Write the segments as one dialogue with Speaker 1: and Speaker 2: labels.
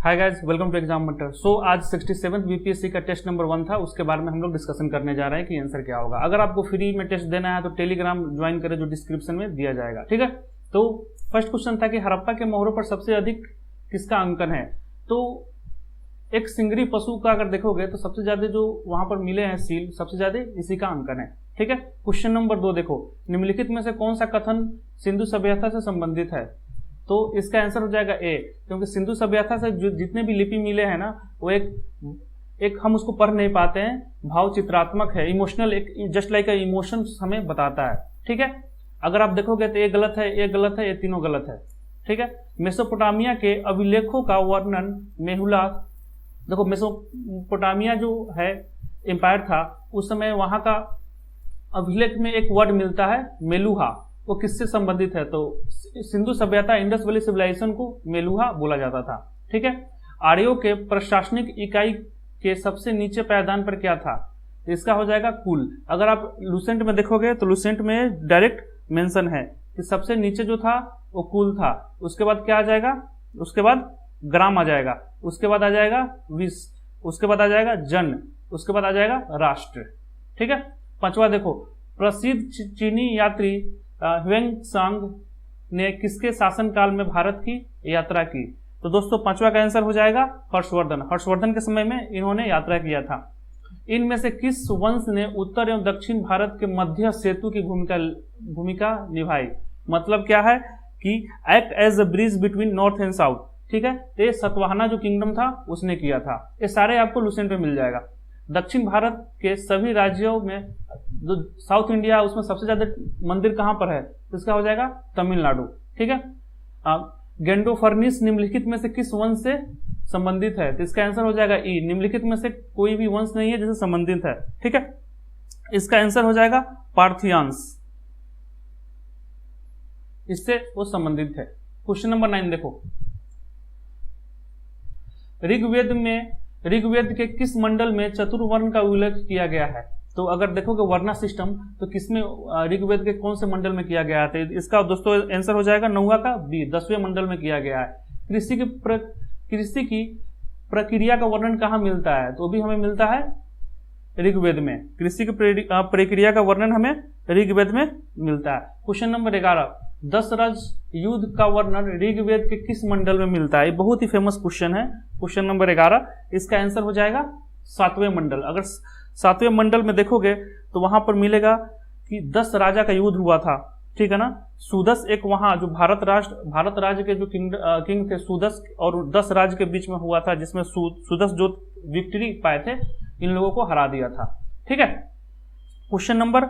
Speaker 1: Hi guys, welcome to exam matter. आज 67th BPSC का test number 1 था, उसके बारे में हम लोग डिस्कशन करने जा रहे हैं कि आंसर क्या होगा। अगर आपको फ्री में टेस्ट देना है तो टेलीग्राम ज्वाइन करें, जो डिस्क्रिप्शन में दिया जाएगा। ठीक है, तो फर्स्ट क्वेश्चन था कि हड़प्पा के मोहरों पर सबसे अधिक किसका अंकन है। तो एक सिंगरी पशु का अगर देखोगे तो सबसे ज्यादा जो वहां पर मिले हैं सील, सबसे ज्यादा इसी का अंकन है। ठीक है, क्वेश्चन नंबर 2 देखो, निम्नलिखित में से कौन सा कथन सिंधु सभ्यता से संबंधित है। तो इसका आंसर हो जाएगा ए, क्योंकि सिंधु सभ्यता से जो जितने भी लिपि मिले हैं ना, वो एक हम उसको पढ़ नहीं पाते हैं, भाव चित्रात्मक है, इमोशनल, एक जस्ट लाइक इमोशन हमें बताता है। ठीक है, अगर आप देखोगे तो ये गलत है, ये गलत है, ये तीनों गलत है। ठीक है, मेसोपोटामिया के अभिलेखों का वर्णन मेहुला, देखो मेसोपोटामिया जो है एम्पायर था, उस समय वहां का अभिलेख में एक वर्ड मिलता है मेलुहा, वो किससे संबंधित है। तो सिंधु सभ्यता, इंडस वैली सिविलाइजेशन को मेलुहा बोला जाता था। ठीक है, आर्यों के प्रशासनिक इकाई के सबसे नीचे पायदान पर क्या था, इसका हो जाएगा कुल। अगर आप लुसेंट में देखोगे तो लुसेंट में डायरेक्ट मेंशन है कि सबसे नीचे जो था वो कुल था। उसके बाद क्या आ जाएगा, उसके बाद ग्राम आ जाएगा, उसके बाद आ जाएगा विश्व, उसके बाद आ जाएगा जन, उसके बाद आ जाएगा राष्ट्र। ठीक है, पांचवा देखो, प्रसिद्ध चीनी यात्री ह्वेंगसांग ने किसके शासनकाल में भारत की यात्रा की। तो दोस्तों पांचवा का आंसर हो जाएगा हर्षवर्धन। हर्षवर्धन के समय में इन्होंने यात्रा किया था। इनमें से किस वंश ने उत्तर एवं दक्षिण भारत के मध्य सेतु की भूमिका निभाई। मतलब क्या है कि act as a bridge between north and south. ठीक है, तो ये सतवाहना जो किंगडम था उसने किया था। ये सारे आपको लुसेंट में मिल जाएगा। दक्षिण भारत के सभी राज्यों में जो साउथ इंडिया, उसमें सबसे ज्यादा मंदिर कहां पर है, तो इसका हो जाएगा तमिलनाडु। ठीक है, गेंडोफर्निस निम्नलिखित में से किस वंश से संबंधित है, तो इसका आंसर हो जाएगा ई, निम्नलिखित में से कोई भी वंश नहीं है जिससे संबंधित है। ठीक है, इसका आंसर हो जाएगा पार्थियान्स, इससे वो संबंधित है। क्वेश्चन नंबर 9 देखो, ऋग्वेद के किस मंडल में चतुर्वर्ण का उल्लेख किया गया है। तो अगर देखोगे वर्णा सिस्टम, तो किसमें ऋग्वेद के कौन से मंडल में किया गया है। इसका दोस्तों आंसर हो जाएगा 9वां का बी, 10वें मंडल में किया गया है। कृषि की प्रक्रिया का वर्णन कहाँ मिलता है, तो भी हमें मिलता है ऋग्वेद में। कृषि की प्रक्रिया का वर्णन हमें ऋग्वेद में मिलता है। क्वेश्चन नंबर 11, दशरथ युद्ध का वर्णन ऋग्वेद के किस मंडल में मिलता है। बहुत ही फेमस क्वेश्चन है, क्वेश्चन नंबर 11, इसका आंसर हो जाएगा 7वें मंडल। अगर 7वें मंडल में देखोगे तो वहां पर मिलेगा कि 10 राजा का युद्ध हुआ था। ठीक है ना, सुदस एक वहां जो भारत राज्य के जो किंग थे सुदस, और 10 राज्य के बीच में हुआ था, जिसमें सुदस जो विक्ट्री पाए थे, इन लोगों को हरा दिया था। ठीक है, क्वेश्चन नंबर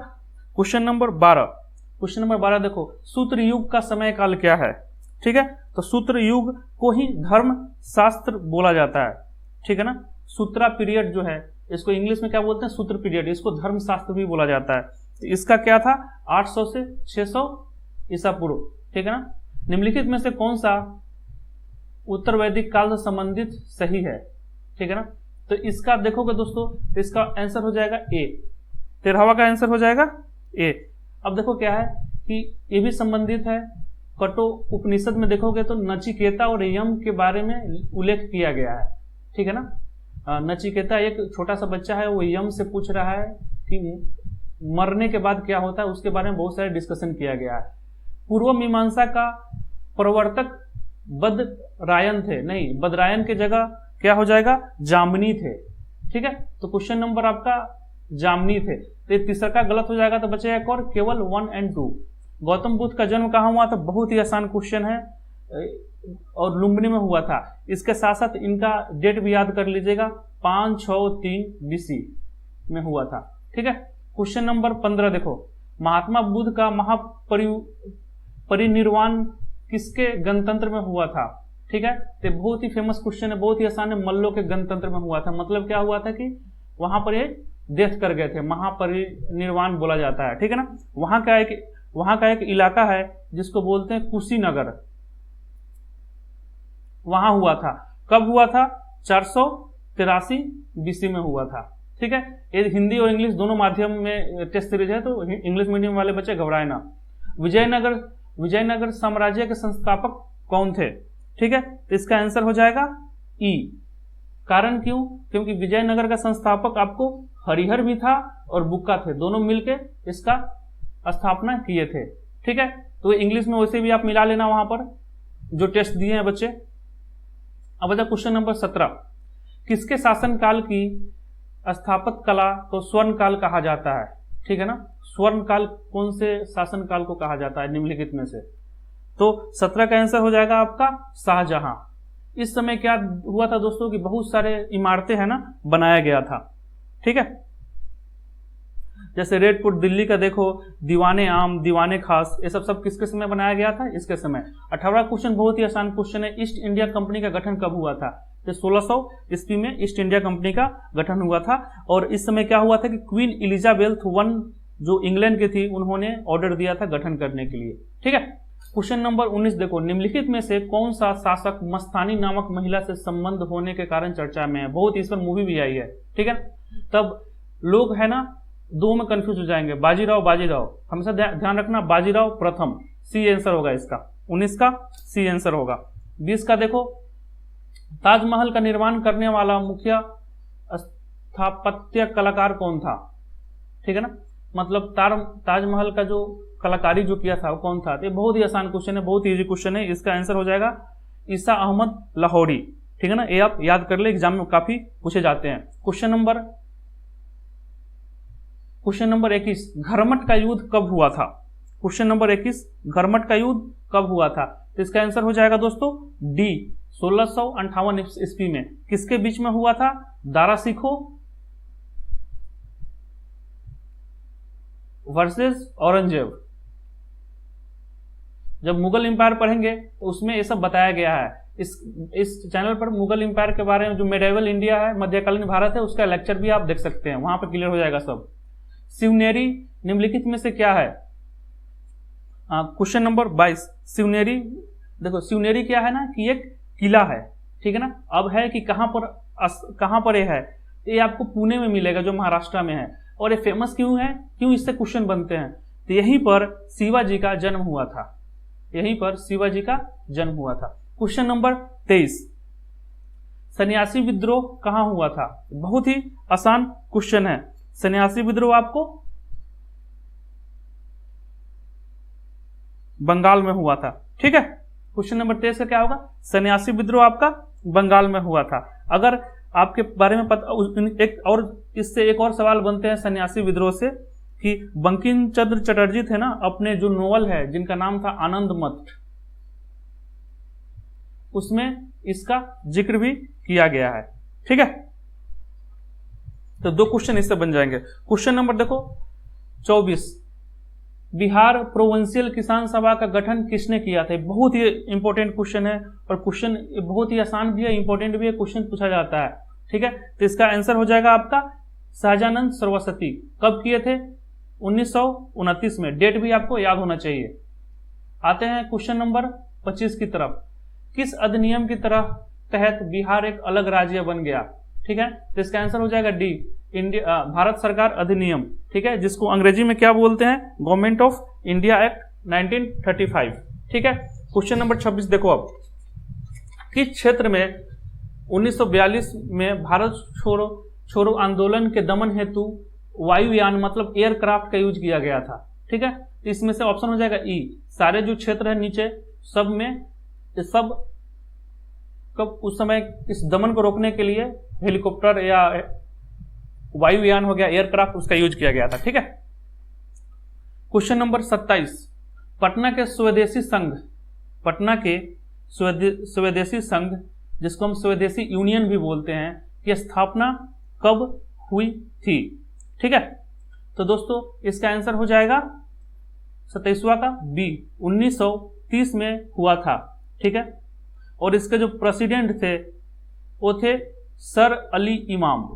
Speaker 1: 12 देखो, सूत्र युग का समय काल क्या है। ठीक है, तो सूत्र युग को ही धर्म शास्त्र बोला जाता है। ठीक है ना, सूत्रा पीरियड जो है, इसको इंग्लिश में क्या बोलते हैं, सूत्र पीरियड, इसको धर्म शास्त्र भी बोला जाता है। तो इसका क्या था, 800 से 600 ईसा पूर्व। ठीक है ना, निम्नलिखित में से कौन सा उत्तर वैदिक काल से संबंधित सही है। ठीक है ना, तो इसका देखोगे दोस्तों, तो इसका आंसर हो जाएगा ए, 13वां का आंसर हो जाएगा ए। अब देखो क्या है कि ये भी संबंधित है। कटो उपनिषद में देखोगे तो नचिकेता और यम के बारे में उल्लेख किया गया है। ठीक है ना, नचिकेता एक छोटा सा बच्चा है, वो यम से पूछ रहा है कि मरने के बाद क्या होता है, उसके बारे में बहुत सारे डिस्कशन किया गया है। पूर्व मीमांसा का प्रवर्तक बदरायन थे, नहीं, बदरायन की जगह क्या हो जाएगा, जामनी थे। ठीक है, तो क्वेश्चन नंबर आपका जामनी थे। तो तीसरा का गलत हो जाएगा, तो बचेगा एक और, केवल 1 और 2। गौतम बुद्ध का जन्म कहाँ हुआ था, बहुत ही आसान क्वेश्चन है, और लुम्बिनी में हुआ था। इसके साथ साथ इनका डेट भी याद कर लीजिएगा, 563 BC में हुआ था। ठीक है, क्वेश्चन नंबर 15 देखो, महात्मा बुद्ध का परिनिर्वाण किसके गणतंत्र में हुआ था। ठीक है, तो बहुत ही फेमस क्वेश्चन है, बहुत ही आसान है, मल्लों के गणतंत्र में हुआ था। मतलब क्या हुआ था कि वहां पर ये डेथ कर गए थे, महापरिनिर्वाण बोला जाता है। ठीक है ना, वहां का एक इलाका है जिसको बोलते हैं कुशीनगर, वहां हुआ था। कब हुआ था, 483 BC में हुआ था। ठीक है, ये हिंदी और इंग्लिश दोनों माध्यम में टेस्ट सीरीज है, तो इंग्लिश मीडियम वाले बच्चे घबराए ना। विजयनगर साम्राज्य के संस्थापक कौन थे। ठीक है, तो इसका आंसर हो जाएगा ई। कारण क्यों? क्योंकि विजयनगर का संस्थापक आपको हरिहर भी था और बुक्का थे, दोनों मिलके इसका स्थापना किए थे। ठीक है, तो इंग्लिश में वैसे भी आप मिला लेना वहां पर जो टेस्ट दिए हैं बच्चे। अब बचा क्वेश्चन नंबर 17, किसके शासनकाल की स्थापत्य कला को स्वर्ण काल कहा जाता है? ठीक है ना, स्वर्ण काल कौन से शासन काल को कहा जाता है निम्नलिखित में से? तो 17 का आंसर हो जाएगा आपका शाहजहां। इस समय क्या हुआ था दोस्तों कि बहुत सारे इमारतें है ना बनाया गया था। ठीक है, जैसे रेड फोर्ट दिल्ली का देखो, दीवाने आम, दीवाने खास, ये सब किसके समय बनाया गया था? इसके समय। 18वां क्वेश्चन बहुत ही आसान क्वेश्चन है, ईस्ट इंडिया कंपनी का गठन कब हुआ था? तो 1600 ईस्वी में ईस्ट इंडिया कंपनी का गठन हुआ था। और इस समय क्या हुआ था कि क्वीन एलिजाबेथ वन जो इंग्लैंड की थी, उन्होंने ऑर्डर दिया था गठन करने के लिए। ठीक है, क्वेश्चन नंबर 19 देखो, निम्नलिखित में से कौन सा शासक मस्तानी नामक महिला से संबंध होने के कारण चर्चा में है? बहुत इस पर मूवी भी आई है। ठीक है, तब लोग है ना दो में कंफ्यूज हो जाएंगे, बाजीराव हमेशा ध्यान रखना, बाजीराव प्रथम सी आंसर होगा इसका। 19 का सी आंसर होगा। 20 का देखो, ताजमहल का निर्माण करने वाला मुख्य स्थापत्य कलाकार कौन था? ठीक है ना, मतलब ताजमहल का जो कलाकारी जो किया था वो कौन था? तो ये बहुत ही आसान क्वेश्चन है, बहुत इजी क्वेश्चन है। इसका आंसर हो जाएगा ईसा अहमद लाहौरी। ठीक है ना, ये आप याद कर ले, एग्जाम में काफी पूछे जाते हैं। क्वेश्चन नंबर 21, घरमट का युद्ध कब हुआ था? क्वेश्चन नंबर 21, घरमट का युद्ध कब हुआ था? तो इसका आंसर हो जाएगा दोस्तों डी, 1658 ईस्वी में। किसके बीच में हुआ था? दारा सिखो वर्सेस औरंगजेब। जब मुगल एम्पायर पढ़ेंगे तो उसमें ये सब बताया गया है। इस चैनल पर मुगल एम्पायर के बारे में, जो मेडिवल इंडिया है, मध्यकालीन भारत है, उसका लेक्चर भी आप देख सकते हैं, वहां पर क्लियर हो जाएगा सब। शिवनेरी निम्नलिखित में से क्या है? क्वेश्चन नंबर 22, शिवनेरी देखो, शिवनेरी क्या है ना कि एक किला है। ठीक है ना, अब है कि कहां पर ये है? ये आपको पुणे में मिलेगा जो महाराष्ट्र में है। और ये फेमस क्यों है, क्यों इससे क्वेश्चन बनते हैं? तो यहीं पर शिवाजी का जन्म हुआ था, यहीं पर शिवाजी का जन्म हुआ था। क्वेश्चन नंबर 23, सन्यासी विद्रोह कहां हुआ था? बहुत ही आसान क्वेश्चन है। सन्यासी विद्रोह आपको बंगाल में हुआ था। ठीक है, क्वेश्चन नंबर 23 का क्या होगा? सन्यासी विद्रोह आपका बंगाल में हुआ था। अगर आपके बारे में पता, एक और सवाल बनते हैं सन्यासी विद्रोह से कि बंकिम चंद्र चटर्जी थे ना, अपने जो नोवेल है जिनका नाम था आनंद मठ, उसमें इसका जिक्र भी किया गया है। ठीक है, तो 2 क्वेश्चन इससे बन जाएंगे। क्वेश्चन नंबर देखो 24, बिहार प्रोविंशियल किसान सभा का गठन किसने किया था? बहुत ही इंपॉर्टेंट क्वेश्चन है, और क्वेश्चन बहुत ही आसान भी है, इंपॉर्टेंट भी है, क्वेश्चन पूछा जाता है। ठीक है, तो इसका आंसर हो जाएगा आपका सहजानंद सरस्वती। कब किए थे? 1929 में। डेट भी आपको याद होना चाहिए। आते हैं क्वेश्चन नंबर 25 की तरफ। किस अधिनियम की तहत बिहार एक अलग राज्य बन गया? ठीक है, तो इसका आंसर हो जाएगा डी, भारत सरकार अधिनियम। ठीक है, जिसको अंग्रेजी में क्या बोलते हैं? Government of India act 1935। ठीक है, क्वेश्चन नंबर 26 देखो, अब किस क्षेत्र में 1942 में भारत छोड़ो आंदोलन के दमन हेतु वायुयान मतलब एयरक्राफ्ट का यूज किया गया था? ठीक है, तो इसमें से ऑप्शन हो जाएगा ई, सारे जो क्षेत्र है नीचे सब में, सब कब उस समय इस दमन को रोकने के लिए हेलीकॉप्टर या वायुयान हो गया, एयरक्राफ्ट, उसका यूज किया गया था। ठीक है, क्वेश्चन नंबर 27, पटना के स्वदेशी संघ जिसको हम स्वदेशी यूनियन भी बोलते हैं, की स्थापना कब हुई थी? ठीक है, तो दोस्तों इसका आंसर हो जाएगा 27वां का बी, 1930 में हुआ था। ठीक है, और इसके जो प्रेसिडेंट थे वो थे सर अली इमाम।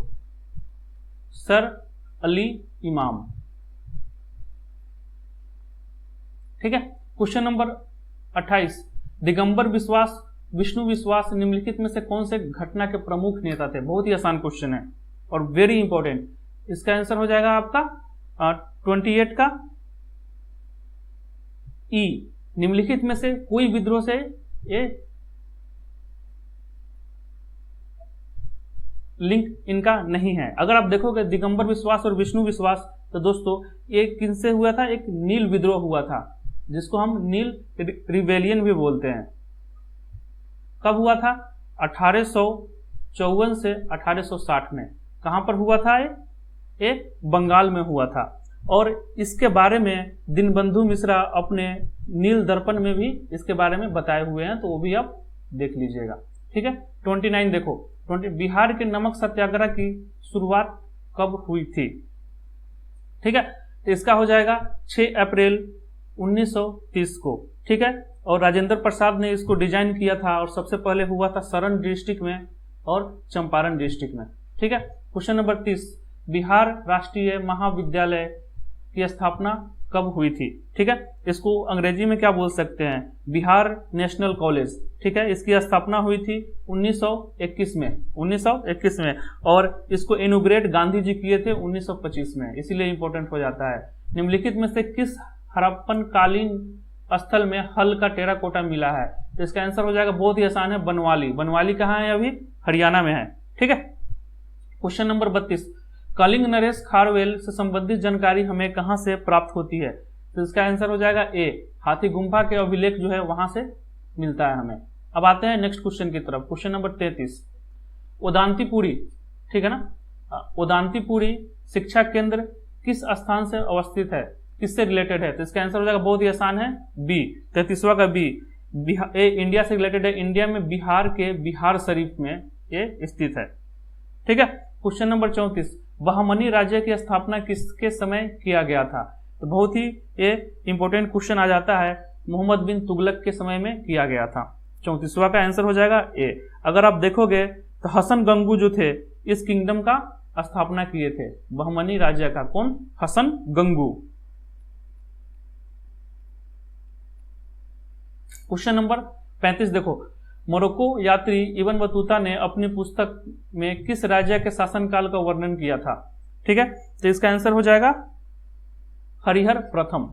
Speaker 1: ठीक है, क्वेश्चन नंबर 28, दिगंबर विष्णु विश्वास निम्नलिखित में से कौन से घटना के प्रमुख नेता थे? बहुत ही आसान क्वेश्चन है और वेरी इंपॉर्टेंट। इसका आंसर हो जाएगा आपका 28 का ई, निम्नलिखित में से कोई विद्रोह से ये लिंक इनका नहीं है। अगर आप देखोगे दिगंबर विश्वास और विष्णु विश्वास, तो दोस्तों ये किनसे हुआ था, एक नील विद्रोह हुआ था जिसको हम नील रिबेलियन भी बोलते हैं। कब हुआ था, 1854 से 1860 में। कहां पर हुआ था ये बंगाल में हुआ था। और इसके बारे में दीनबंधु मिश्रा अपने नील दर्पण में भी इसके बारे में बताए हुए हैं, तो वो भी आप देख लीजिएगा। ठीक है। 29 देखो, बिहार के नमक सत्याग्रह की शुरुआत कब हुई थी। ठीक है, तो इसका हो जाएगा 6 अप्रैल 1930 को। ठीक है, और राजेंद्र प्रसाद ने इसको डिजाइन किया था और सबसे पहले हुआ था सरन डिस्ट्रिक्ट में और चंपारण डिस्ट्रिक्ट में। ठीक है। क्वेश्चन नंबर 30, बिहार राष्ट्रीय महाविद्यालय की स्थापना कब हुई थी। ठीक है, इसको अंग्रेजी में क्या बोल सकते हैं, बिहार नेशनल कॉलेज। ठीक है, इसकी स्थापना हुई थी 1921 में और इसको इनोग्रेट गांधी जी किए थे 1925 में, इसीलिए इंपॉर्टेंट हो जाता है। निम्नलिखित में से किस हड़प्पन कालीन स्थल में हल का टेराकोटा मिला है, तो इसका आंसर हो जाएगा, बहुत ही आसान है, बनवाली। बनवाली कहाँ है, अभी हरियाणा में है। ठीक है। क्वेश्चन नंबर 32, कलिंग नरेश खारवेल से संबंधित जानकारी हमें कहां से प्राप्त होती है, तो इसका आंसर हो जाएगा ए, हाथी गुम्फा के अभिलेख जो है वहां से मिलता है हमें। अब आते हैं नेक्स्ट क्वेश्चन की तरफ। क्वेश्चन नंबर 33, उदांतीपुरी, ठीक है ना, उदांतीपुरी शिक्षा केंद्र किस स्थान से अवस्थित है, किससे रिलेटेड है, तो इसका आंसर हो जाएगा, बहुत ही आसान है, बी, 33वां का बी। ए इंडिया से रिलेटेड है, इंडिया में बिहार के बिहार शरीफ में ये स्थित है। ठीक है। क्वेश्चन नंबर 34, बहमनी राज्य की स्थापना किसके समय किया गया था, तो बहुत ही ये इंपॉर्टेंट क्वेश्चन आ जाता है, मोहम्मद बिन तुगलक के समय में किया गया था। 34वां का आंसर हो जाएगा ए। अगर आप देखोगे तो हसन गंगू जो थे इस किंगडम का स्थापना किए थे, बहमनी राज्य का, कौन, हसन गंगू। क्वेश्चन नंबर 35 देखो, मोरक्को यात्री इब्न बतूता ने अपनी पुस्तक में किस राज्य के शासनकाल का वर्णन किया था। ठीक है, तो इसका आंसर हो जाएगा हरिहर प्रथम।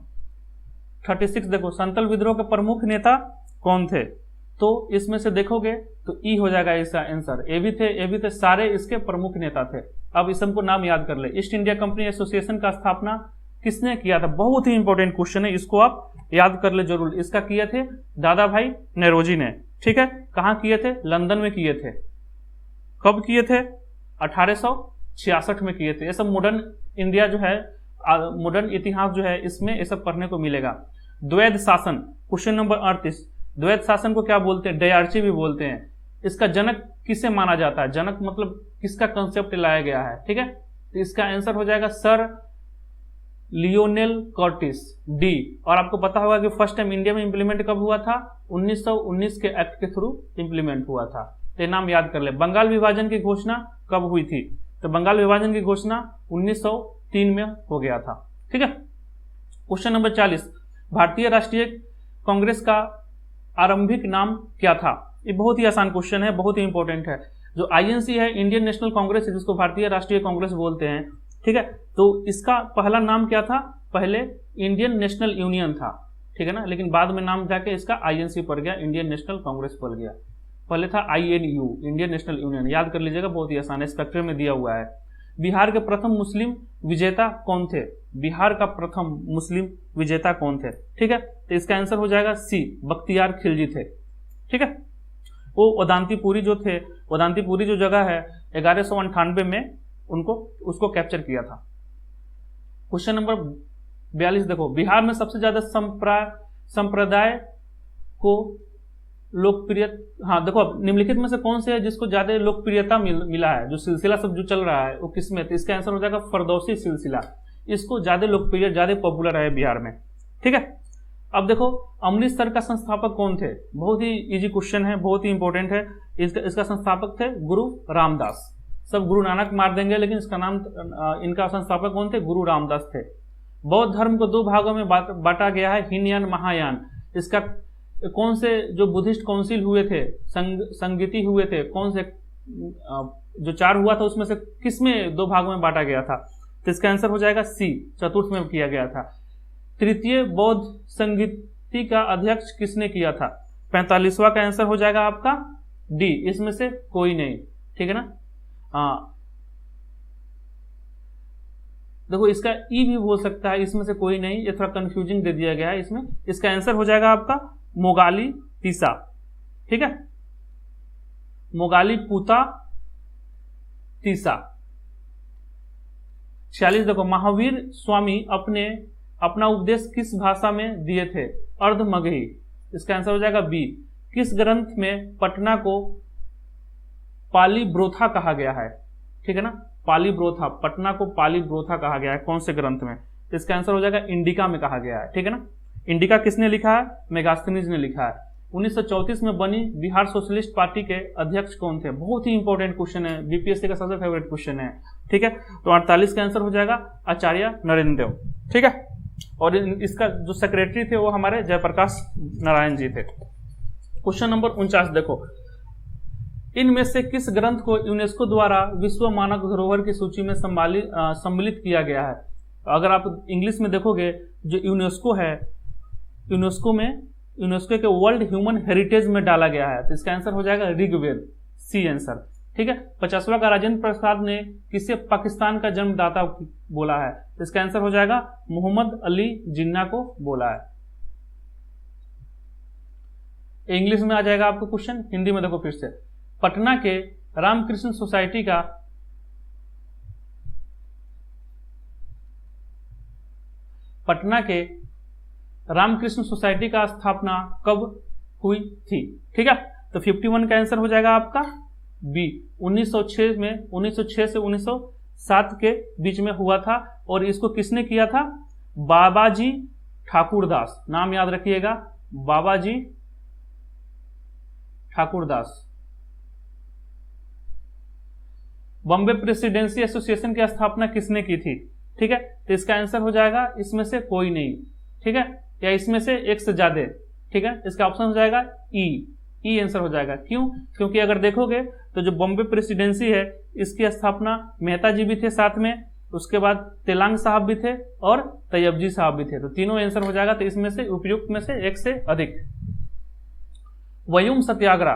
Speaker 1: 36 देखो, संतल विद्रोह के प्रमुख नेता कौन थे, तो इसमें से देखोगे तो ई हो जाएगा इसका आंसर। ए भी थे, सारे इसके प्रमुख नेता थे। अब इस सबको नाम याद कर ले। ईस्ट इंडिया कंपनी एसोसिएशन का स्थापना किसने किया था, बहुत ही इंपॉर्टेंट क्वेश्चन है, इसको आप याद कर ले जरूर। इसका किए थे दादा भाई नेरोजी ने। ठीक है, कहां किए थे, लंदन में किए थे। कब किए थे, 1866 में किए थे। ये सब मॉडर्न इंडिया जो है, मॉडर्न इतिहास जो है, इसमें ये सब पढ़ने को मिलेगा। द्वैध शासन, क्वेश्चन नंबर 38, द्वैध शासन को क्या बोलते हैं, डायरची भी बोलते हैं। इसका जनक किसे माना जाता है, जनक मतलब किसका कंसेप्ट लाया गया है। ठीक है, तो इसका आंसर हो जाएगा सर लियोनेल कर्टिस, डी। और आपको पता होगा कि फर्स्ट टाइम इंडिया में इंप्लीमेंट कब हुआ था, 1919 के एक्ट के थ्रू इंप्लीमेंट हुआ था। तो नाम याद कर ले। बंगाल विभाजन की घोषणा कब हुई थी, तो बंगाल विभाजन की घोषणा 1903 में हो गया था। ठीक है। क्वेश्चन नंबर 40, भारतीय राष्ट्रीय कांग्रेस का आरंभिक नाम क्या था, ये बहुत ही आसान क्वेश्चन है, बहुत ही इंपॉर्टेंट है। जो आईएनसी है, इंडियन नेशनल कांग्रेस है, जिसको भारतीय राष्ट्रीय कांग्रेस बोलते हैं। ठीक है, तो इसका पहला नाम क्या था, पहले इंडियन नेशनल यूनियन था। ठीक है ना, लेकिन बाद में नाम जाके इसका आईएनसी पड़ गया, इंडियन नेशनल कांग्रेस पड़ गया। पहले था आईएनयू, इंडियन नेशनल यूनियन, याद कर लीजिएगा, बहुत ही आसान है, स्पेक्ट्रम में दिया हुआ है। बिहार के प्रथम मुस्लिम विजेता कौन थे, बिहार का प्रथम मुस्लिम विजेता कौन थे। ठीक है, तो इसका आंसर हो जाएगा सी, बख्तियार खिलजी थे। ठीक है, वो उदांतीपुरी जो थे, उदांतीपुरी जो जगह है, 1198 में उसको कैप्चर किया था। क्वेश्चन नंबर 42 देखो, बिहार में सबसे ज्यादा संप्रदाय को लोकप्रिय, हाँ देखो, निम्नलिखित में से कौन से है जिसको ज्यादा लोकप्रियता मिला है, जो सिलसिला सब जो चल रहा है वो किसमें, तो इसका आंसर हो जाएगा फरदौसी सिलसिला। इसको ज्यादा लोकप्रिय, ज्यादा पॉपुलर है बिहार में। ठीक है, अब देखो, अमृतसर का संस्थापक कौन थे, बहुत ही इजी क्वेश्चन है, बहुत ही इंपॉर्टेंट है। इसका संस्थापक थे गुरु रामदास। सब गुरु नानक मार देंगे, लेकिन इसका नाम, इनका संस्थापक कौन थे, गुरु रामदास थे। बौद्ध धर्म को 2 भागों में बांटा गया है, हीनयान महायान। इसका कौन से जो बुद्धिस्ट काउंसिल हुए थे, संगीति हुए थे, कौन से जो 4 हुआ था उसमें से किसमें 2 भागों में बांटा गया था, तो इसका आंसर हो जाएगा सी, चतुर्थ में किया गया था। तृतीय बौद्ध संगीति का अध्यक्ष किसने किया था, 45वां का आंसर हो जाएगा आपका डी, इसमें से कोई नहीं। ठीक है ना। हाँ देखो इसका ई भी हो सकता है, इसमें से कोई नहीं, ये थोड़ा कंफ्यूजिंग दे दिया गया है इसमें। इसका आंसर हो जाएगा आपका मोगाली तीसा, ठीक है, मोगाली पूता तीसा। 46 देखो, महावीर स्वामी अपना उपदेश किस भाषा में दिए थे? अर्धमगही। इसका आंसर हो जाएगा बी। किस ग्रंथ में पटना को पाली ब्रोथा कहा गया है? ठीक है ना, पाली ब्रोथा, पटना को पाली ब्रोथा कहा गया है, कौन से ग्रंथ में? तो इसका आंसर हो जाएगा इंडिका में कहा गया है, ठीक है ना। इंडिका किसने लिखा है? मेगास्थनीज ने लिखा है। 1934 में बनी बिहार सोशलिस्ट पार्टी के अध्यक्ष कौन थे? बहुत ही इंपॉर्टेंट क्वेश्चन है, बीपीएससी का सबसे फेवरेट क्वेश्चन है, ठीक है। तो 48 का आंसर हो जाएगा आचार्य नरेंद्र देव, ठीक है। और इसका जो सेक्रेटरी थे वो हमारे जयप्रकाश नारायण जी थे। क्वेश्चन नंबर 49 देखो, इनमें से किस ग्रंथ को यूनेस्को द्वारा विश्व मानक धरोहर की सूची में सम्मिलित किया गया है? अगर आप इंग्लिश में देखोगे, जो यूनेस्को है, यूनेस्को के वर्ल्ड ह्यूमन हेरिटेज में डाला गया है, तो इसका आंसर हो जाएगा ऋग्वेद, सी आंसर, ठीक है। 50वां का राजेंद्र प्रसाद ने किसे पाकिस्तान का जन्मदाता बोला है? तो इसका आंसर हो जाएगा मोहम्मद अली जिन्ना को बोला है। इंग्लिश में आ जाएगा आपको क्वेश्चन, हिंदी में देखो फिर से। पटना के रामकृष्ण सोसाइटी का स्थापना कब हुई थी? ठीक है, तो 51 का आंसर हो जाएगा आपका बी। 1906 में, 1906 से 1907 के बीच में हुआ था। और इसको किसने किया था? बाबाजी ठाकुरदास, नाम याद रखिएगा, बाबाजी ठाकुरदास। बॉम्बे प्रेसिडेंसी एसोसिएशन की स्थापना किसने की थी? ठीक है, तो इसका आंसर हो जाएगा इसमें से कोई नहीं, ठीक है, या इसमें से एक से ज्यादा, ठीक है। इसका ऑप्शन हो जाएगा ई आंसर हो जाएगा। क्यों? क्योंकि अगर देखोगे तो जो बॉम्बे प्रेसिडेंसी है, इसकी स्थापना मेहता जी भी थे साथ में, उसके बाद तेलांग साहब भी थे और तैयबजी साहब भी थे, तो तीनों आंसर हो जाएगा। तो इसमें से उपयुक्त में से एक से अधिक। वयुम सत्याग्रह,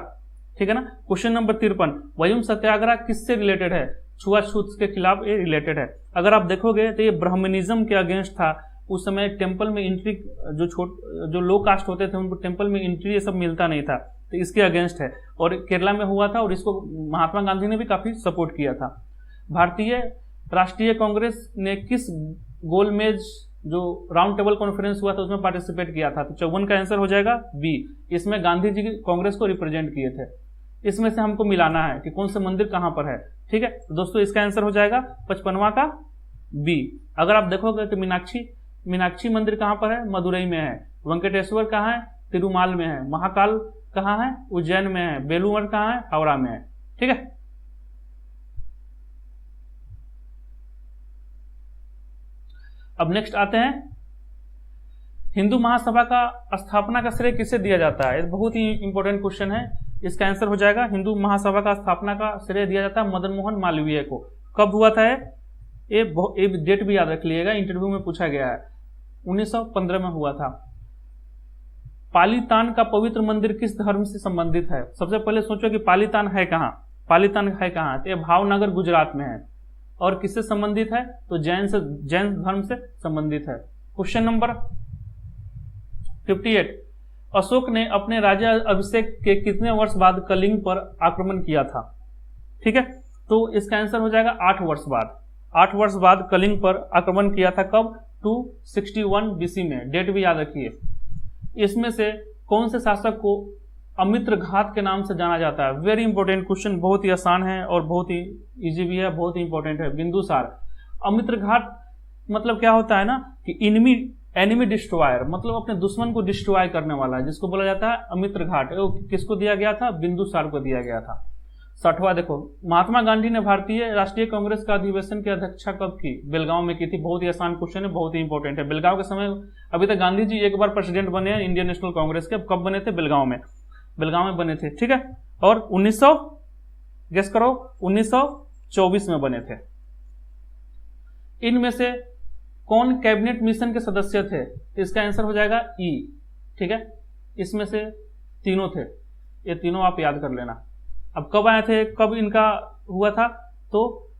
Speaker 1: ठीक है ना। क्वेश्चन नंबर 53, वयुम सत्याग्रह किससे रिलेटेड है? छुआछूत के खिलाफ ये रिलेटेड है। अगर आप देखोगे तो ये ब्राह्मणिज्म के अगेंस्ट था। उस समय टेंपल में एंट्री, जो लो कास्ट होते थे उनको टेंपल में एंट्री ये सब मिलता नहीं था, तो इसके अगेंस्ट है। और केरला में हुआ था और इसको महात्मा गांधी ने भी काफी सपोर्ट किया था। भारतीय राष्ट्रीय कांग्रेस ने किस गोलमेज, जो राउंड टेबल कॉन्फ्रेंस हुआ था, उसमें पार्टिसिपेट किया था? तो 54 का आंसर हो जाएगा बी। इसमें गांधी जी कांग्रेस को रिप्रेजेंट किए थे। इसमें से हमको मिलाना है कि कौन सा मंदिर कहां पर है, ठीक है। तो दोस्तों इसका आंसर हो जाएगा 55वां का बी। अगर आप देखोगे तो मीनाक्षी मंदिर कहां पर है? मदुरई में है। वेंकटेश्वर कहां है? तिरुमाल में है। महाकाल कहां है? उज्जैन में है। बेलूर कहां है? हावड़ा में है, ठीक है। अब नेक्स्ट आते हैं, हिंदू महासभा का स्थापना का श्रेय किसे दिया जाता है? बहुत ही इंपॉर्टेंट क्वेश्चन है। इसका आंसर हो जाएगा हिंदू महासभा का स्थापना का श्रेय दिया जाता है मदन मोहन मालवीय को। कब हुआ था ये डेट भी याद रख लीजिएगा, इंटरव्यू में पूछा गया है। 1915 में हुआ था। पालीतान का पवित्र मंदिर किस धर्म से संबंधित है? सबसे पहले सोचो कि पालीतान है कहां? तो ये भावनगर गुजरात में है। और किससे संबंधित है? तो जैन धर्म से संबंधित है। क्वेश्चन नंबर 58, अशोक ने अपने राजा अभिषेक के कितने वर्ष बाद कलिंग पर आक्रमण किया था? ठीक है, तो इसका आंसर हो जाएगा 8 वर्ष बाद। 8 वर्ष बाद कलिंग पर आक्रमण किया था। कब? 261 बीसी में। डेट भी याद रखिए। इसमें से कौन से शासक को अमित्र घात के नाम से जाना जाता है? वेरी इंपॉर्टेंट क्वेश्चन, बहुत ही आसान है और बहुत ही इजी भी है, बहुत ही इंपॉर्टेंट है। बिंदुसार। अमित्र घात मतलब क्या होता है ना कि एनिमी डिस्ट्रॉयर, मतलब अपने दुश्मन को डिस्ट्रॉय करने वाला, जिसको बोला जाता है अमित्र घाट। किसको दिया गया था? बिंदुसार को दिया गया था। 60वां देखो, महात्मा गांधी ने भारतीय राष्ट्रीय कांग्रेस का अधिवेशन की अध्यक्षता कब की? बेलगांव में की थी। बहुत ही आसान क्वेश्चन है, बहुत ही इंपॉर्टेंट है। बेलगांव के समय, अभी तक गांधी जी एक बार प्रेसिडेंट बने हैं इंडियन नेशनल कांग्रेस के। कब बने थे? बेलगांव में बने थे, ठीक है। और 1924 में बने थे। इनमें से कौन कैबिनेट मिशन के सदस्य थे? इसका आंसर हो जाएगा ई, ठीक है। इसमें से तीनों थे, ये तीनों आप याद कर लेना। अब कब आए थे, कब इनका हुआ था? तो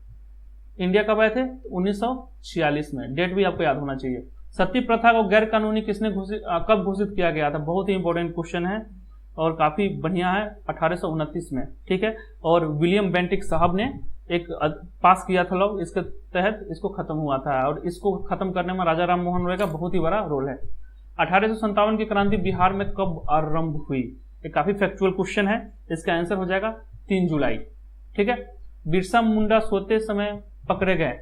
Speaker 1: इंडिया कब आए थे? 1946 में। डेट भी आपको याद होना चाहिए। सती प्रथा को गैर कानूनी किसने कब घोषित किया गया था? बहुत ही इंपॉर्टेंट क्वेश्चन है और काफी बढ़िया है। 1829 में, ठीक है। और विलियम बेंटिक साहब ने एक पास किया था लॉ, इसके तहत इसको खत्म हुआ था और इसको खत्म करने में राजा राम मोहन रॉय का बहुत ही बड़ा रोल है। 1857 की क्रांति बिहार में कब आरंभ हुई? ये काफी फैक्चुअल क्वेश्चन है। इसका आंसर हो जाएगा 3 जुलाई, ठीक है। बिरसा मुंडा सोते समय पकड़े गए,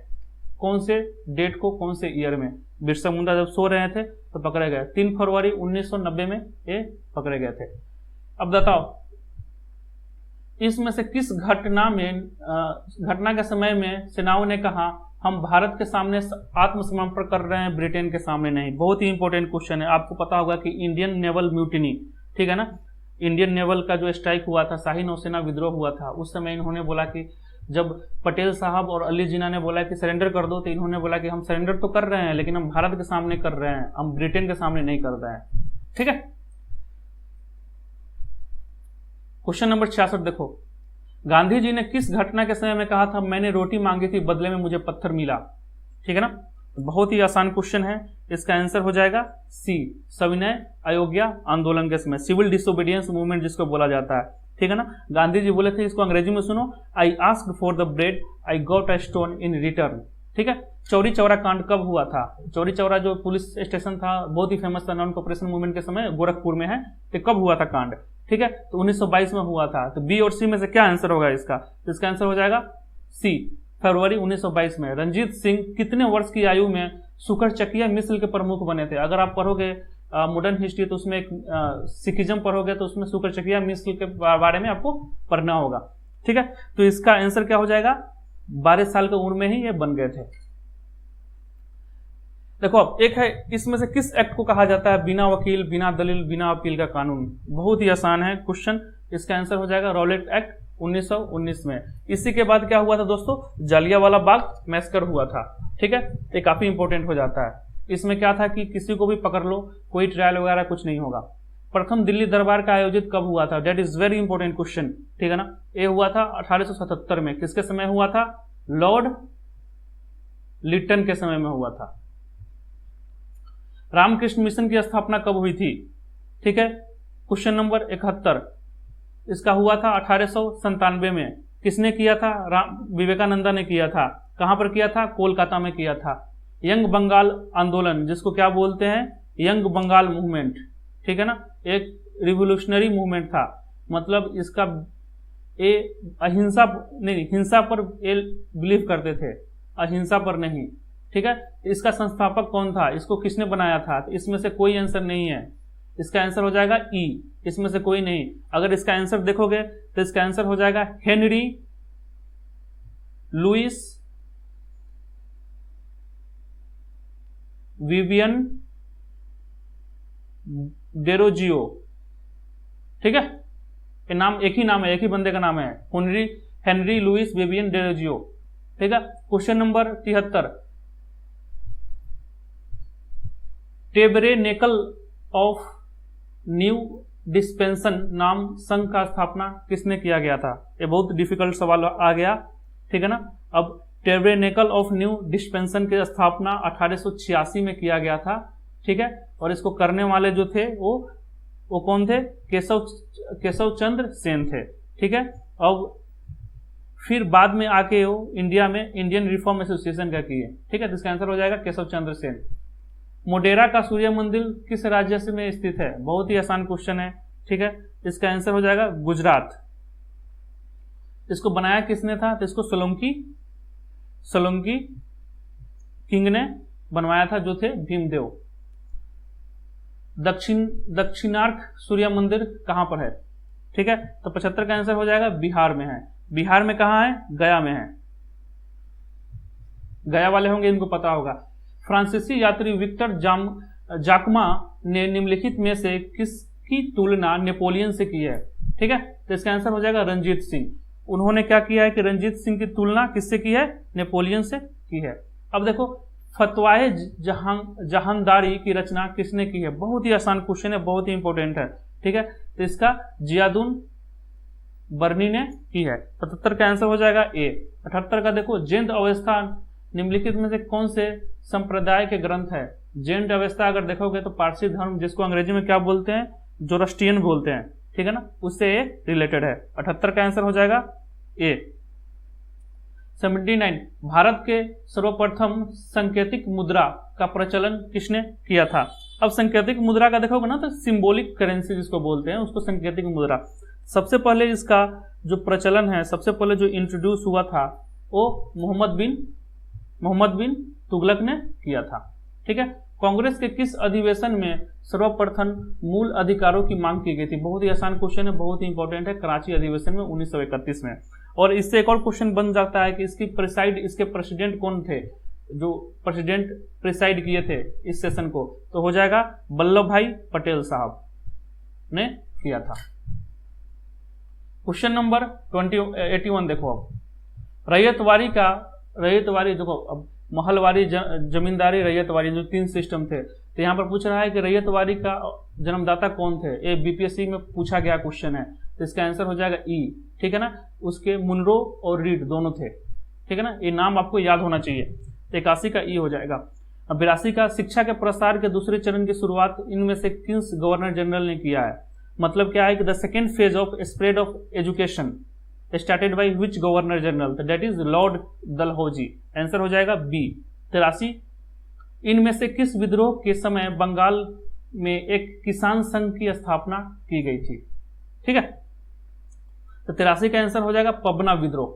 Speaker 1: कौन से डेट को, कौन से ईयर में? बिरसा मुंडा जब सो रहे थे तो पकड़े गए 3 फरवरी 1990 में ये पकड़े गए थे। अब बताओ इसमें से किस घटना के समय में सेनाओं ने कहा हम भारत के सामने आत्मसमर्पण कर रहे हैं, ब्रिटेन के सामने नहीं? बहुत ही इंपॉर्टेंट क्वेश्चन है। आपको पता होगा कि इंडियन नेवल म्यूटिनी, ठीक है ना, इंडियन नेवल का जो स्ट्राइक हुआ था, शाही नौसेना विद्रोह हुआ था, उस समय इन्होंने बोला कि जब पटेल साहब और अली जिन्ना ने बोला कि सरेंडर कर दो, तो इन्होंने बोला कि हम सरेंडर तो कर रहे हैं लेकिन हम भारत के सामने कर रहे हैं, हम ब्रिटेन के सामने नहीं कर रहे हैं, ठीक है। क्वेश्चन नंबर 66 देखो, गांधी जी ने किस घटना के समय में कहा था मैंने रोटी मांगी थी बदले में मुझे पत्थर मिला? ठीक है ना, बहुत ही आसान क्वेश्चन है। इसका आंसर हो जाएगा सी, सविनय अयोग्या आंदोलन के समय, सिविल डिसोबीडियंस मूवमेंट जिसको बोला जाता है, ठीक है ना। गांधी जी बोले थे, इसको अंग्रेजी में सुनो, I asked for the bread I got a stone in return, ठीक है। चौरी चौरा कांड कब हुआ था? चौरी चौरा जो पुलिस स्टेशन था बहुत ही फेमस था नॉन कॉपरेशन मूवमेंट के समय, गोरखपुर में है, तो कब हुआ था कांड? ठीक है, तो 1922 में हुआ था। तो बी और सी में से क्या आंसर होगा इसका? तो इसका आंसर हो जाएगा सी, फरवरी 1922 में। रंजीत सिंह कितने वर्ष की आयु में सुकरचकिया मिस्र के प्रमुख बने थे? अगर आप पढ़ोगे मॉडर्न हिस्ट्री तो उसमें एक सिखिज्म पढ़ोगे तो उसमें सुकरचकिया मिस्र के बारे में आपको पढ़ना होगा, ठीक है। तो इसका आंसर क्या हो जाएगा? 12 साल की उम्र में ही ये बन गए थे। देखो अब एक है, इसमें से किस एक्ट को कहा जाता है बिना वकील, बिना दलील, बिना अपील का कानून? बहुत ही आसान है क्वेश्चन। इसका आंसर हो जाएगा रॉलेट एक्ट 1919 में। इसी के बाद क्या हुआ था दोस्तों? जालियांवाला बाग मैसकर हुआ था, ठीक है। ये काफी इंपॉर्टेंट हो जाता है। इसमें क्या था कि किसी को भी पकड़ लो, कोई ट्रायल वगैरह कुछ नहीं होगा। प्रथम दिल्ली दरबार का आयोजित कब हुआ था? That is very important question, ठीक है ना। ये हुआ था 1877 में। किसके समय हुआ था? लॉर्ड लिटन के समय में हुआ था। रामकृष्ण मिशन की स्थापना कब हुई थी? ठीक है, क्वेश्चन नंबर 71। इसका हुआ था 1897 में। किसने किया था? विवेकानंदा ने किया था। कहां पर किया था? कोलकाता में किया था। यंग बंगाल आंदोलन, जिसको क्या बोलते हैं? यंग बंगाल मूवमेंट, ठीक है ना, एक रिवोल्यूशनरी मूवमेंट था। मतलब इसका अहिंसा नहीं, हिंसा पर बिलीव करते थे, अहिंसा पर नहीं, ठीक है। इसका संस्थापक कौन था? इसको किसने बनाया था? तो इसमें से कोई आंसर नहीं है। इसका आंसर हो जाएगा ई, इसमें से कोई नहीं। अगर इसका आंसर देखोगे तो इसका आंसर हो जाएगा हेनरी लुइस विवियन डेरोजियो, ठीक है। ये नाम एक ही नाम है, एक ही बंदे का नाम है, हेनरी लुइस विवियन डेरोजियो, ठीक है। Question number 73। Tabernacle of new dispensation नाम संघ का स्थापना किसने किया गया था? ये बहुत डिफिकल्ट सवाल आ गया, ठीक है ना। अब टेबरेनेकल ऑफ न्यू डिस्पेंसन की स्थापना 1886 में किया गया था, ठीक है। और इसको करने वाले जो थे वो कौन थे? केशव चंद्र सेन थे, ठीक है। अब फिर बाद में आके वो इंडिया में इंडियन रिफॉर्म एसोसिएशन का किए, ठीक है। तो इसका आंसर हो जाएगा केशव चंद्र सेन। मोडेरा का सूर्य मंदिर किस राज्य से में स्थित है? बहुत ही आसान क्वेश्चन है, ठीक है। इसका आंसर हो जाएगा गुजरात। इसको बनाया किसने था? तो इसको सोलंकी किंग ने बनवाया था, जो थे भीमदेव। दक्षिणार्क सूर्य मंदिर कहां पर है? ठीक है, तो 75 का आंसर हो जाएगा बिहार में है। बिहार में कहां है? गया में है। गया वाले होंगे, इनको पता होगा। फ्रांसीसी यात्री विक्टर जाकमा ने निम्नलिखित में से किसकी तुलना नेपोलियन से की है? ठीक है, तो इसका आंसर हो जाएगा रंजीत सिंह। उन्होंने क्या किया है कि रंजीत सिंह की तुलना किससे की है? नेपोलियन से की है। अब देखो, फतवाए जहांदारी की रचना किसने की है? बहुत ही आसान क्वेश्चन है, बहुत ही इंपॉर्टेंट है, ठीक है। तो इसका जियादुन बर्नी ने की है। 77 का आंसर हो जाएगा ए। 78 का देखो, जैन अवस्था निम्नलिखित में से कौन से संप्रदाय के ग्रंथ है? जैन अवस्था अगर देखोगे तो पारसी धर्म, जिसको अंग्रेजी में क्या बोलते हैं, जोरस्ट्रियन बोलते हैं, ठीक है ना, उससे ये रिलेटेड है। 78 का आंसर हो जाएगा ए। 79, भारत के सर्वप्रथम सांकेतिक मुद्रा का प्रचलन किसने किया था? अब सांकेतिक मुद्रा का देखोगे ना तो सिंबॉलिक करेंसी जिसको बोलते हैं, उसको सांकेतिक मुद्रा। सबसे पहले इसका जो प्रचलन है, सबसे पहले जो इंट्रोड्यूस हुआ था वो मोहम्मद बिन तुगलक ने किया था, ठीक है। कांग्रेस के किस अधिवेशन में सर्वप्रथम मूल अधिकारों की मांग की गई थी? बहुत ही आसान क्वेश्चन है, बहुत ही इंपॉर्टेंट है। कराची अधिवेशन में 1931 में। और इससे एक और क्वेश्चन बन जाता है कि इसके प्रेसिडेंट कौन थे, जो प्रेसिडेंट प्रिसाइड किए थे इस सेशन को? तो हो जाएगा वल्लभ भाई पटेल साहब ने किया था। क्वेश्चन नंबर 81 देखो, अब रैयतवारी देखो, अब महलवारी, जमींदारी, रैयतवारी, जो 3 सिस्टम थे। तो यहाँ पर पूछ रहा है कि रैयतवारी का जन्मदाता कौन थे? ये बीपीएससी में पूछा गया क्वेश्चन है, तो इसका आंसर हो जाएगा ई, ठीक है ना। उसके मुनरो और रीड दोनों थे, ठीक है ना, ये नाम आपको याद होना चाहिए। तो 81 का ई हो जाएगा। अब 82 का, शिक्षा के प्रसार के दूसरे चरण की शुरुआत इनमें से किस गवर्नर जनरल ने किया है? मतलब क्या है कि the second phase of spread of education started by which governor general? That is Lord Dalhousie. Answer हो जाएगा बी। 83, इनमें से किस विद्रोह के समय बंगाल में एक किसान संघ की स्थापना की गई थी? ठीक है, तो 83 का आंसर हो जाएगा पबना विद्रोह।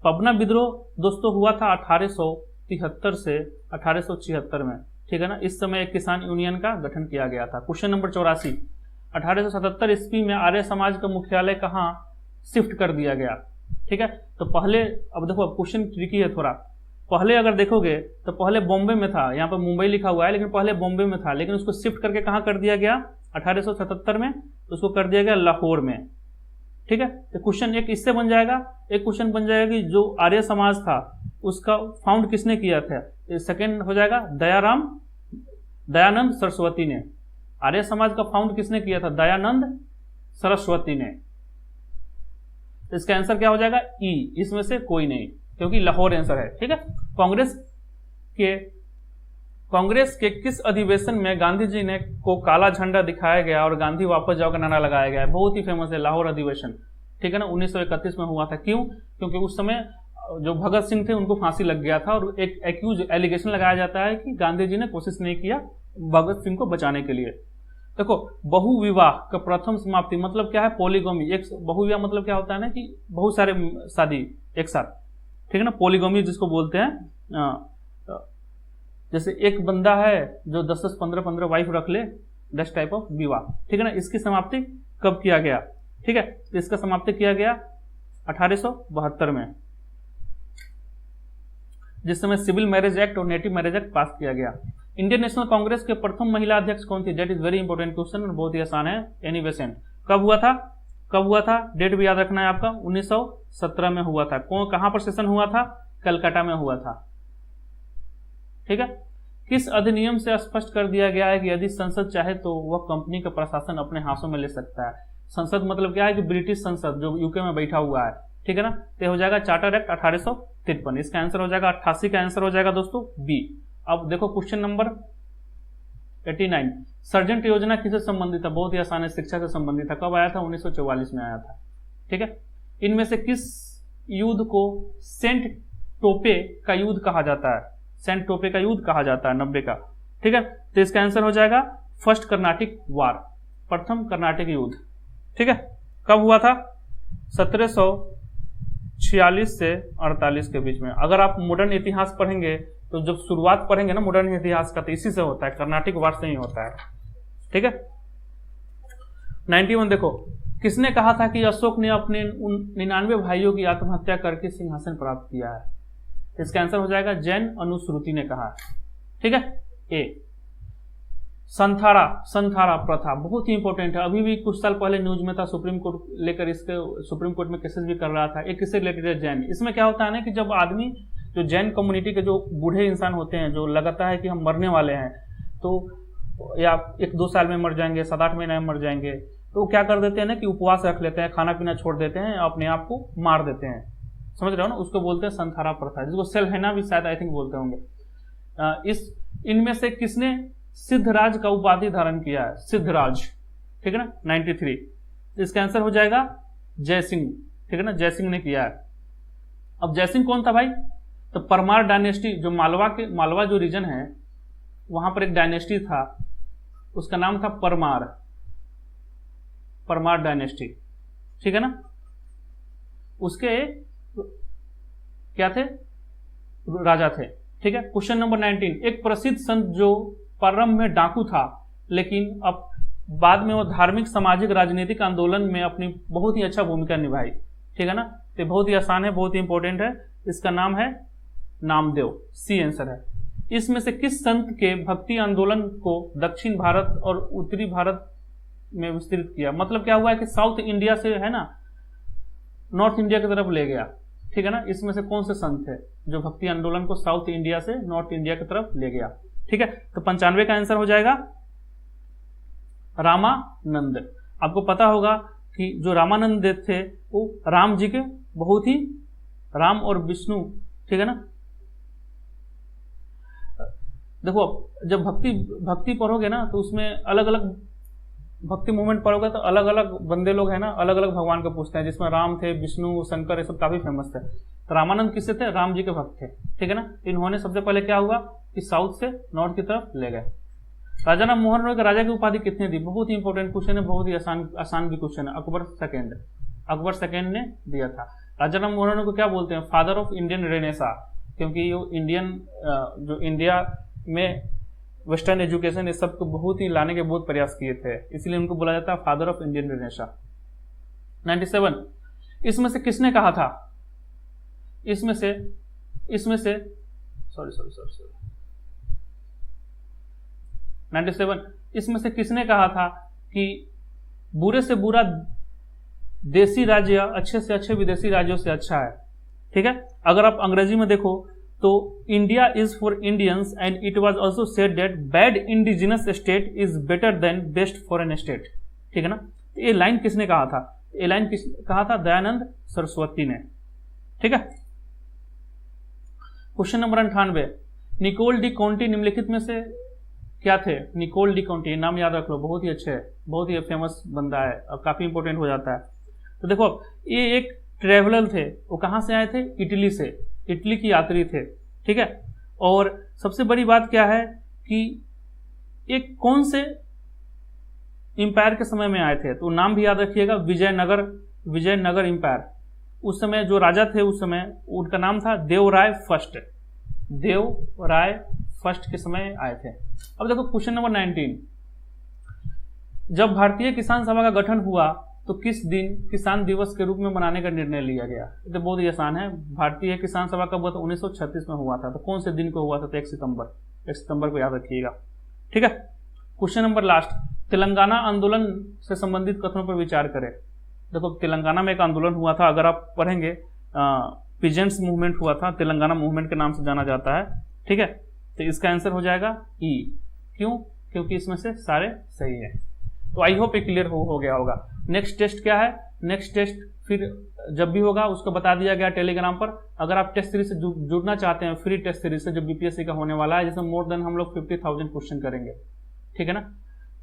Speaker 1: पबना विद्रोह दोस्तों हुआ था 1873 से 1876 में, ठीक है ना। इस समय एक किसान यूनियन का गठन किया गया था। क्वेश्चन नंबर 84, 1877 ईस्वी में आर्य समाज का मुख्यालय कहाँ शिफ्ट कर दिया गया? ठीक है, तो पहले, अब देखो क्वेश्चन ट्रिकी है थोड़ा। पहले अगर देखोगे तो पहले बॉम्बे में था, यहाँ पर मुंबई लिखा हुआ है लेकिन पहले बॉम्बे में था, लेकिन उसको शिफ्ट करके कहाँ कर दिया गया 1877 में? तो उसको कर दिया गया लाहौर में, ठीक है। तो क्वेश्चन एक इससे बन जाएगा, एक क्वेश्चन बन जाएगा कि जो आर्य समाज था उसका फाउंड किसने किया था? सेकेंड हो जाएगा दयानंद सरस्वती ने। आर्य समाज का फाउंड किसने किया था? दयानंद सरस्वती ने। तो इसका आंसर क्या हो जाएगा? ई, इसमें से कोई नहीं, क्योंकि लाहौर आंसर है, ठीक है। कांग्रेस के किस अधिवेशन में गांधी जी ने को काला झंडा दिखाया गया और गांधी वापस जाओ का नारा लगाया गया? बहुत ही फेमस है लाहौर अधिवेशन, ठीक है ना, 1931 में हुआ था। क्यों? क्योंकि उस समय जो भगत सिंह थे उनको फांसी लग गया था और एक एलिगेशन लगाया जाता है कि गांधी जी ने कोशिश नहीं किया भगत सिंह को बचाने के लिए। देखो, बहुविवाह का प्रथम समाप्ति मतलब क्या है? पॉलीगोमी। एक बहुविवाह मतलब क्या होता है ना कि बहुत सारे शादी एक साथ, ठीक है ना, पॉलीगोमी जिसको बोलते हैं। जैसे एक बंदा है जो 10-10, 15-15 वाइफ रख ले, दैट टाइप ऑफ विवाह, ठीक है ना। इसकी समाप्ति कब किया गया? ठीक है, तो इसका समाप्ति किया गया 1872 में, जिस समय सिविल मैरिज एक्ट और नेटिव मैरिज एक्ट पास किया गया। इंडियन नेशनल कांग्रेस के प्रथम महिला अध्यक्ष कौन थी? That is very important question और बहुत ही आसान है। Annie Besant. कब हुआ था? डेट भी याद रखना है आपका, 1917 में हुआ था। कहां पर सेशन हुआ था? कलकत्ता में हुआ था, ठीक है। किस अधिनियम से स्पष्ट कर दिया गया है कि यदि संसद चाहे तो वह कंपनी का प्रशासन अपने हाथों में ले सकता है? संसद मतलब क्या है कि ब्रिटिश संसद जो यूके में बैठा हुआ है, ठीक है ना। तो हो जाएगा चार्टर एक्ट 1853। इसका आंसर हो जाएगा 88 का आंसर हो जाएगा दोस्तों बी। अब देखो क्वेश्चन नंबर 89, सर्जेंट योजना किससे संबंधित है? बहुत ही आसान है, शिक्षा से संबंधित था। कब आया था? 1944 में आया था, ठीक है। इनमें से किस युद्ध को सेंट टोपे का युद्ध कहा जाता है? सेंट टोपे का युद्ध कहा जाता है 90 का, ठीक है। तो इसका आंसर हो जाएगा फर्स्ट कर्नाटिक वार, प्रथम कर्नाटिक युद्ध, ठीक है। कब हुआ था? 1746 से 48 के बीच में। अगर आप मॉडर्न इतिहास पढ़ेंगे तो जब शुरुआत पढ़ेंगे ना मॉडर्न इतिहास का, तो इसी से होता है, कर्नाटिक वार से ही होता है, ठीक है। 91 देखो, किसने कहा था कि अशोक ने अपने 99 भाइयों की आत्महत्या करके सिंहासन प्राप्त किया है? इसका आंसर हो जाएगा जैन अनुश्रुति ने कहा, ठीक है। ए, संथारा प्रथा बहुत ही इंपॉर्टेंट है। अभी भी कुछ साल पहले न्यूज में था, सुप्रीम कोर्ट लेकर इसके सुप्रीम कोर्ट में केसेस भी कर रहा था। एक किससे रिलेटेड है? जैन। इसमें क्या होता है ना कि जब आदमी, जो जैन कम्युनिटी के जो बूढ़े इंसान होते हैं, जो लगाता है कि हम मरने वाले हैं, तो या 1-2 साल में मर जाएंगे, 7-8 महीने में मर जाएंगे, तो क्या कर देते हैं ना कि उपवास रख लेते हैं, खाना पीना छोड़ देते हैं, अपने आप को मार देते हैं, समझ रहे हो ना, उसको बोलते हैं संथारा प्रथा, जिसको सेलहेना भी शायद आई थिंक बोलते होंगे। इनमें से किसने सिद्धराज का उपाधि धारण किया है? सिद्धराज, ठीक है ना, 93। इसका आंसर हो जाएगा जयसिंह, ठीक है ना, जयसिंह ने किया है। अब जयसिंह कौन था भाई? तो परमार डायनेस्टी, जो मालवा जो रीजन है वहां पर एक डायनेस्टी था, उसका नाम था परमार डायनेस्टी, ठीक है ना। उसके क्या थे? राजा थे, ठीक है। क्वेश्चन नंबर 19, एक प्रसिद्ध संत जो प्रारंभ में डाकू था लेकिन अब बाद में वो धार्मिक, सामाजिक, राजनीतिक आंदोलन में अपनी बहुत ही अच्छा भूमिका निभाई, ठीक है ना। तो बहुत ही आसान है, बहुत ही इंपॉर्टेंट है। इसका नाम है नामदेव, सी आंसर है। इसमें से किस संत के भक्ति आंदोलन को दक्षिण भारत और उत्तरी भारत में विस्तृत किया? मतलब क्या हुआ है कि साउथ इंडिया से है ना नॉर्थ इंडिया की तरफ ले गया, ठीक है ना। इसमें से कौन से संत थे जो भक्ति आंदोलन को साउथ इंडिया से नॉर्थ इंडिया की तरफ ले गया? ठीक है, तो 95 का आंसर हो जाएगा रामानंद। आपको पता होगा कि जो रामानंद देव थे वो राम जी के बहुत ही, राम और विष्णु, ठीक है ना। देखो जब भक्ति पढ़ोगे ना तो उसमें अलग अलग भक्ति मूवमेंट पढ़ोगे तो अलग अलग बंदे लोग हैं ना, अलग अलग भगवान को पूछते हैं, जिसमें राम थे, विष्णु, शंकर, ये सब काफी फेमस थे। तो रामानंद किससे थे? राम जी के भक्त थे, ठीक है ना। इन्होंने सबसे पहले क्या हुआ कि साउथ से नॉर्थ की तरफ ले गए। राजा राम मोहन रॉय को राजा की उपाधि कितने दी? बहुत ही इंपॉर्टेंट क्वेश्चन है, बहुत ही आसान भी क्वेश्चन है। अकबर सेकेंड ने दिया था। राजा राम मोहन रॉय को क्या बोलते हैं? फादर ऑफ इंडियन रेनेसा, क्योंकि वो जो इंडिया में वेस्टर्न एजुकेशन इस सब को बहुत ही लाने के बहुत प्रयास किए थे, इसलिए उनको बोला जाता है फादर ऑफ इंडियन रेनेसा। 97, इसमें से किसने कहा था? इसमें से सॉरी 97, इसमें से किसने कहा था कि बुरे से बुरा देसी राज्य अच्छे से अच्छे विदेशी राज्यों से अच्छा है? ठीक है, अगर आप अंग्रेजी में देखो तो India is for Indians and it was also said that bad indigenous state is better than best foreign state, ठीक है ना। ये लाइन किसने कहा था? ये लाइन कहा था? दयानंद सरस्वती ने, ठीक है। क्वेश्चन नंबर 98, निकोल डी कॉन्टी निम्नलिखित में से क्या थे? निकोल डी कॉन्टी, नाम याद रख लो, बहुत ही अच्छे है, बहुत ही फेमस बंदा है, अब काफी इंपॉर्टेंट हो जाता है। तो देखो ये एक ट्रेवलर थे, वो कहां से आए थे? इटली से, इटली की यात्री थे, ठीक है। और सबसे बड़ी बात क्या है कि एक कौन से इंपायर के समय में आए थे? तो नाम भी याद रखिएगा, विजयनगर इंपायर। उस समय जो राजा थे उस समय उनका नाम था देवराय फर्स्ट के समय आए थे। अब देखो क्वेश्चन नंबर 19, जब भारतीय किसान सभा का गठन हुआ तो किस दिन किसान दिवस के रूप में मनाने का निर्णय लिया गया? तो बहुत ही आसान है, भारतीय किसान सभा कब हुआ था? 1936 में हुआ था। तो कौन से दिन को हुआ था? तो 1 सितंबर को याद रखिएगा, ठीक है। क्वेश्चन नंबर लास्ट, तेलंगाना आंदोलन से संबंधित कथनों पर विचार करें। देखो तेलंगाना में एक आंदोलन हुआ था, अगर आप पढ़ेंगे पिजेंट्स मूवमेंट हुआ था, तेलंगाना मूवमेंट के नाम से जाना जाता है, ठीक है। तो इसका आंसर हो जाएगा ई। क्यों? क्योंकि इसमें से सारे सही है। तो आई होप ये क्लियर हो गया होगा। नेक्स्ट टेस्ट क्या है? नेक्स्ट टेस्ट फिर जब भी होगा उसको बता दिया गया टेलीग्राम पर। अगर आप टेस्ट सीरीज से जुड़ना चाहते हैं, फ्री टेस्ट सीरीज से जो बीपीएससी का होने वाला है, जिसमें मोर देन हम लोग 50,000 क्वेश्चन करेंगे, ठीक है ना।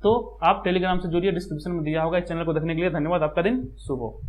Speaker 1: तो आप टेलीग्राम से जुड़िए, डिस्क्रिप्शन में दिया होगा। इस चैनल को देखने के लिए धन्यवाद। आपका दिन शुभ हो।